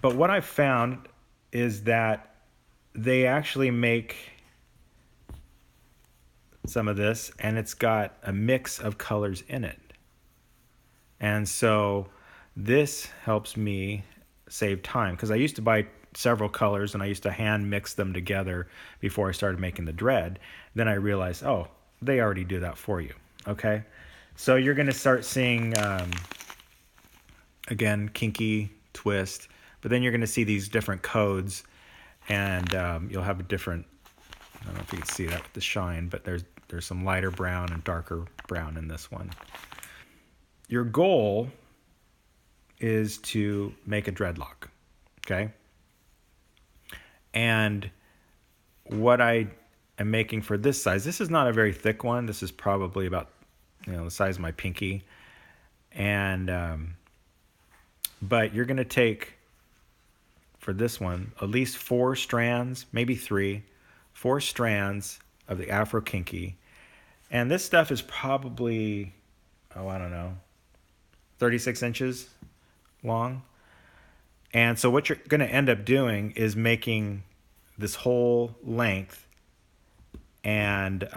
But what I've found is that they actually make some of this, and it's got a mix of colors in it. And so this helps me save time, because I used to buy several colors and I used to hand mix them together before I started making the dread. Then I realized, oh, they already do that for you. Okay, so you're going to start seeing, again, kinky, twist, but then you're going to see these different codes, and you'll have a different, I don't know if you can see that with the shine, but there's some lighter brown and darker brown in this one. Your goal is to make a dreadlock, okay? And what I am making for this size, this is not a very thick one. This is probably about, the size of my pinky. And, but you're going to take, for this one, at least 4 strands, maybe 4 strands of the afro kinky. And this stuff is probably, I don't know, 36 inches long. And so what you're going to end up doing is making this whole length and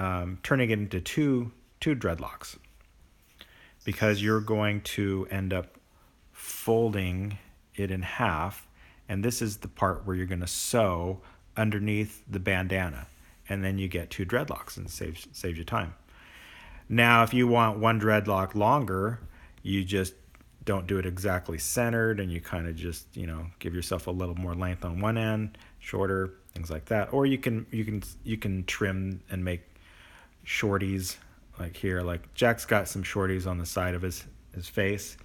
turning it into two dreadlocks, because you're going to end up folding it in half, and this is the part where you're going to sew underneath the bandana, and then you get 2 dreadlocks, and saves you time. Now, if you want one dreadlock longer, you just don't do it exactly centered, and you kind of just, give yourself a little more length on one end, shorter, things like that. Or you can trim and make shorties, like here. Like Jack's got some shorties on the side of his face,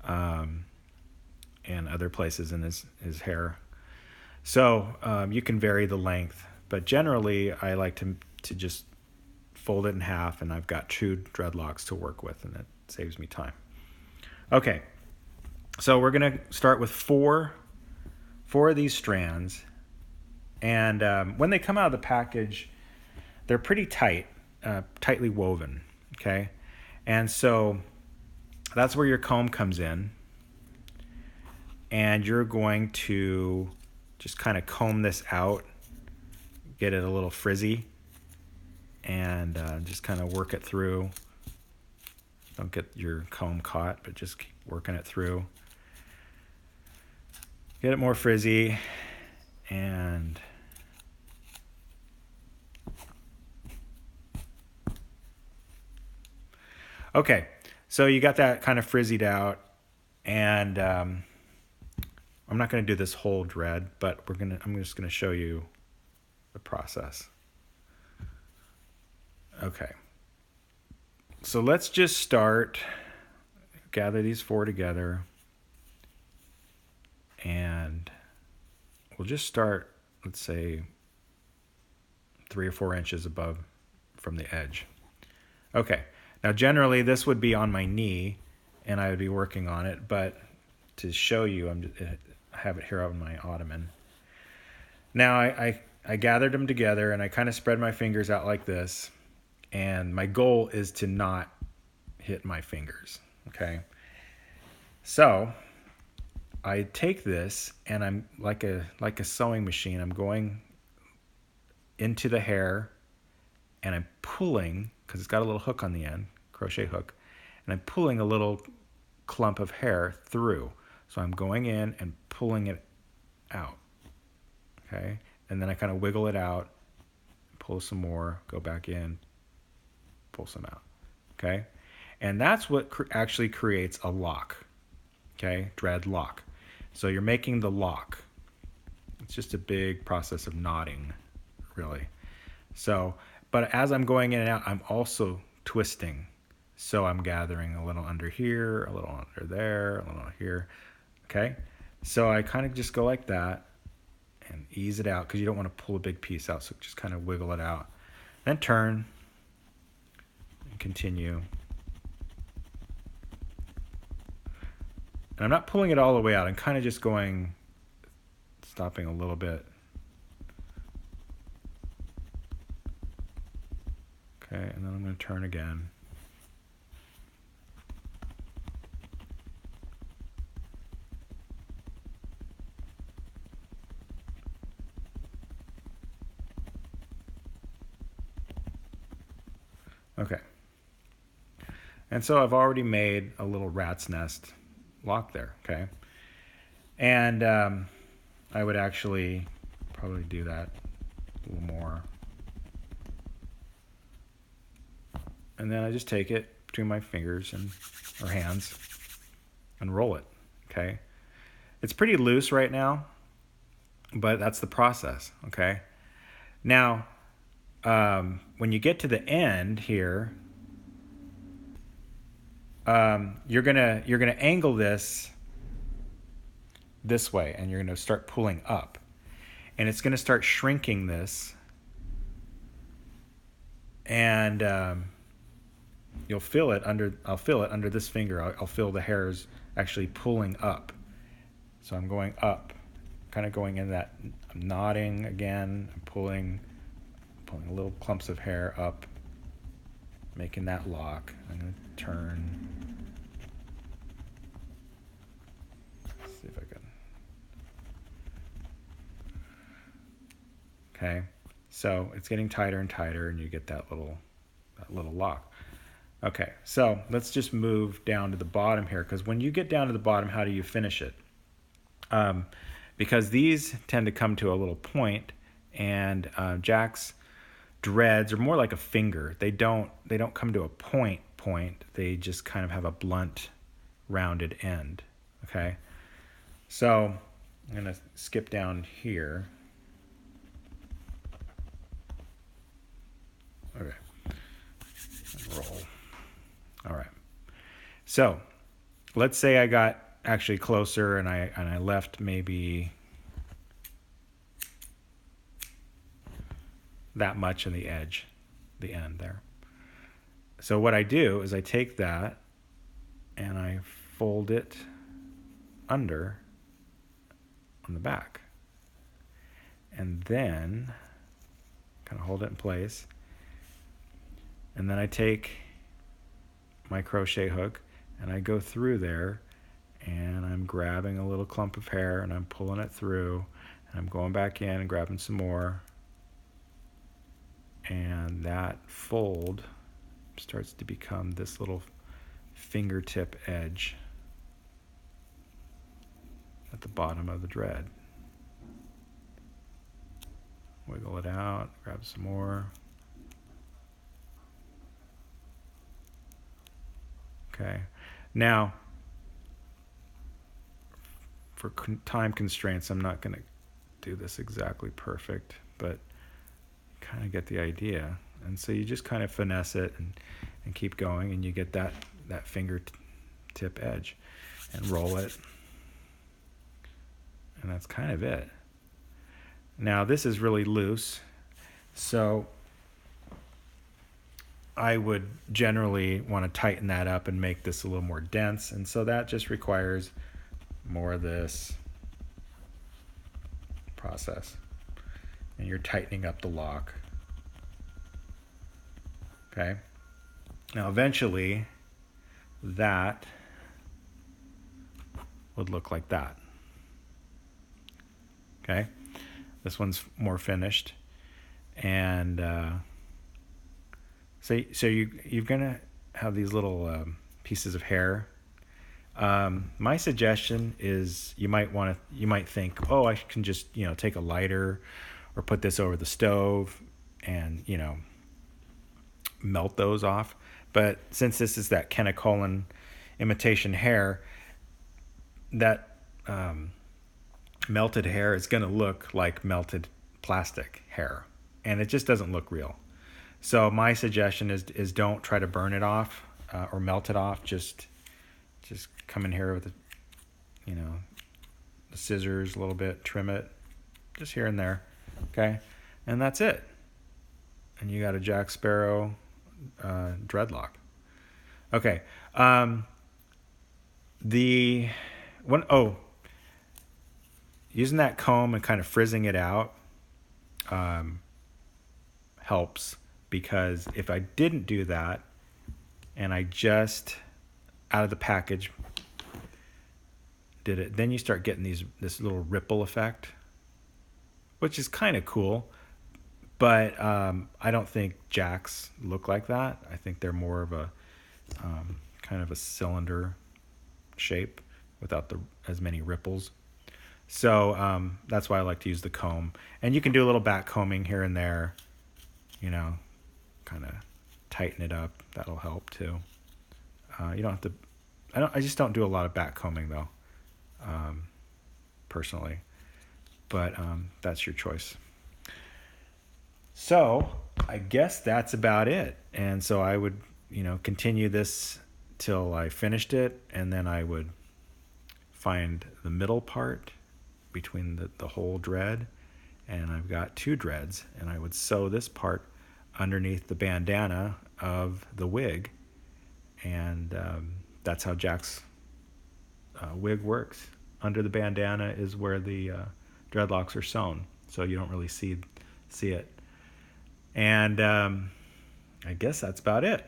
and other places in his hair. So you can vary the length, but generally I like to just fold it in half, and I've got 2 dreadlocks to work with, and it saves me time. Okay, so we're going to start with 4 of these strands, and when they come out of the package, they're pretty tightly woven, okay? And so that's where your comb comes in, and you're going to just kind of comb this out, get it a little frizzy, and just kind of work it through. Don't get your comb caught, but just keep working it through. Get it more frizzy, and okay, so you got that kind of frizzied out, and I'm not going to do this whole dread, but I'm just going to show you the process. Okay. So let's just start, gather these 4 together, and we'll just start, let's say, 3 or 4 inches above from the edge. Okay, now generally this would be on my knee, and I would be working on it, but to show you, I have it here on my ottoman. Now I gathered them together, and I kind of spread my fingers out like this, and my goal is to not hit my fingers, okay? So I take this, and I'm like a sewing machine. I'm going into the hair, and I'm pulling, because it's got a little hook on the end, crochet hook, and I'm pulling a little clump of hair through. So I'm going in and pulling it out, okay? And then I kind of wiggle it out, pull some more, go back in, pull some out, okay? And that's what actually creates a lock, okay? Dread lock. So you're making the lock. It's just a big process of knotting, really. So, but as I'm going in and out, I'm also twisting. So I'm gathering a little under here, a little under there, a little here, okay? So I kind of just go like that and ease it out, because you don't want to pull a big piece out, so just kind of wiggle it out. Then turn and continue. And I'm not pulling it all the way out. I'm kind of just going, stopping a little bit. Okay, and then I'm going to turn again. Okay. And so I've already made a little rat's nest lock there, okay? And I would actually probably do that a little more. And then I just take it between my fingers or hands and roll it, okay? It's pretty loose right now, but that's the process, okay? Now, when you get to the end here, you're gonna angle this way, and you're gonna start pulling up, and it's gonna start shrinking this, and you'll feel it under. I'll feel it under this finger. I'll feel the hairs actually pulling up. So I'm going up, kind of going in that. I'm nodding again. I'm pulling little clumps of hair up, making that lock. I'm gonna turn. Let's see if I can. Okay, so it's getting tighter and tighter, and you get that little lock. Okay, so let's just move down to the bottom here, because when you get down to the bottom, how do you finish it? Because these tend to come to a little point, and Jack's dreads are more like a finger. They don't come to a point. They just kind of have a blunt, rounded end. Okay, so I'm gonna skip down here. Okay, roll. All right. So let's say I got actually closer, and I left maybe that much in the edge, the end there. So what I do is I take that and I fold it under on the back, and then kind of hold it in place, and then I take my crochet hook and I go through there, and I'm grabbing a little clump of hair and I'm pulling it through, and I'm going back in and grabbing some more, and that fold starts to become this little fingertip edge at the bottom of the dread. Wiggle it out, grab some more. Okay, now for time constraints, I'm not going to do this exactly perfect, but kind of get the idea. And so you just kind of finesse it and keep going, and you get that fingertip edge, and roll it, and that's kind of it. Now this is really loose, so I would generally want to tighten that up and make this a little more dense, and so that just requires more of this process, and you're tightening up the lock. Okay, now eventually that would look like that. Okay, this one's more finished, and so you're gonna have these little pieces of hair. My suggestion is you might think, oh, I can just take a lighter or put this over the stove and melt those off. But since this is that Kanekalon imitation hair, that melted hair is going to look like melted plastic hair, and it just doesn't look real. So my suggestion is don't try to burn it off or melt it off. Just come in here with the scissors a little bit, trim it just here and there, okay, and that's it. And you got a Jack Sparrow dreadlock. Okay, the one, using that comb and kind of frizzing it out helps, because if I didn't do that and I just out of the package did it, then you start getting this little ripple effect, which is kind of cool, But I don't think Jacks look like that. I think they're more of a kind of a cylinder shape without as many ripples. So that's why I like to use the comb. And you can do a little back combing here and there, you know, kind of tighten it up. That'll help too. You don't have to. I just don't do a lot of back combing though, personally. But that's your choice. So I guess that's about it. And so I would, continue this till I finished it, and then I would find the middle part between the whole dread, and I've got 2 dreads, and I would sew this part underneath the bandana of the wig, and that's how Jack's wig works. Under the bandana is where the dreadlocks are sewn, so you don't really see it. And I guess that's about it.